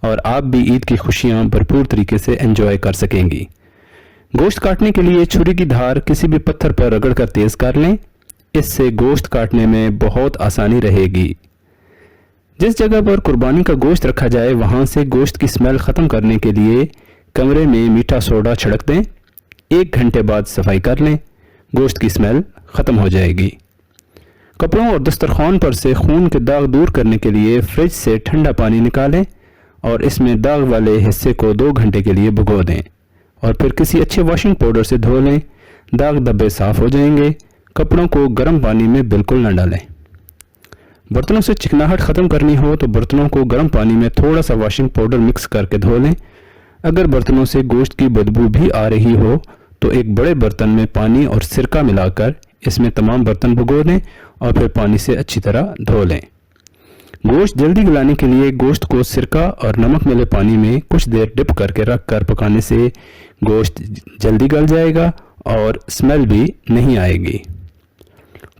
और आप भी ईद की खुशियां भरपूर तरीके से एंजॉय कर सकेंगी। गोश्त काटने के लिए छुरी की धार किसी भी पत्थर पर रगड़कर तेज कर लें। इससे गोश्त काटने में बहुत आसानी रहेगी। जिस जगह पर कुर्बानी का गोश्त रखा जाए वहां से गोश्त की स्मेल ख़त्म करने के लिए कमरे में मीठा सोडा छिड़क दें। 1 घंटे बाद सफाई कर लें, गोश्त की स्मेल ख़त्म हो जाएगी। कपड़ों और दस्तरखान पर से खून के दाग दूर करने के लिए फ्रिज से ठंडा पानी निकालें और इसमें दाग वाले हिस्से को 2 घंटे के लिए भिगो दें और फिर किसी अच्छे वॉशिंग पाउडर से धो लें। दाग धब्बे साफ हो जाएंगे। कपड़ों को गर्म पानी में बिल्कुल न डालें। बर्तनों से चिकनाहट ख़त्म करनी हो तो बर्तनों को गर्म पानी में थोड़ा सा वॉशिंग पाउडर मिक्स करके धो लें। अगर बर्तनों से गोश्त की बदबू भी आ रही हो तो एक बड़े बर्तन में पानी और सिरका मिलाकर इसमें तमाम बर्तन भिगो दें और फिर पानी से अच्छी तरह धो लें। गोश्त जल्दी गलाने के लिए गोश्त को सिरका और नमक मिले पानी में कुछ देर डिप करके रख कर पकाने से गोश्त जल्दी गल जाएगा और स्मेल भी नहीं आएगी।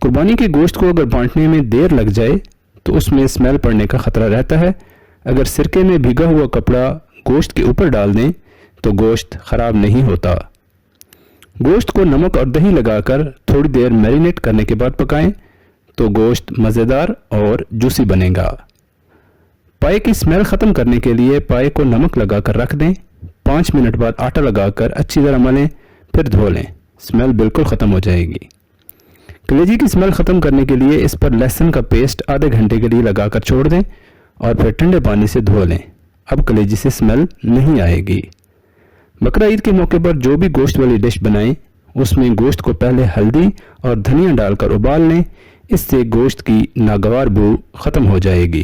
कुर्बानी के गोश्त को अगर बांटने में देर लग जाए तो उसमें स्मेल पड़ने का ख़तरा रहता है। अगर सिरके में भीगा हुआ कपड़ा गोश्त के ऊपर डाल दें तो गोश्त ख़राब नहीं होता। गोश्त को नमक और दही लगाकर थोड़ी देर मैरिनेट करने के बाद पकाएं तो गोश्त मज़ेदार और जूसी बनेगा। पाए की स्मेल ख़त्म करने के लिए पाए को नमक लगाकर रख दें। 5 मिनट बाद आटा लगाकर अच्छी तरह मलें, फिर धो लें। स्मेल बिल्कुल ख़त्म हो जाएगी। कलेजी की स्मेल ख़त्म करने के लिए इस पर लहसुन का पेस्ट आधे घंटे के लिए लगाकर छोड़ दें और फिर ठंडे पानी से धो लें। अब कलेजी से स्मेल नहीं आएगी। बकरा ईद के मौके पर जो भी गोश्त वाली डिश बनाएं उसमें गोश्त को पहले हल्दी और धनिया डालकर उबाल लें। इससे गोश्त की नागवार बू ख़त्म हो जाएगी।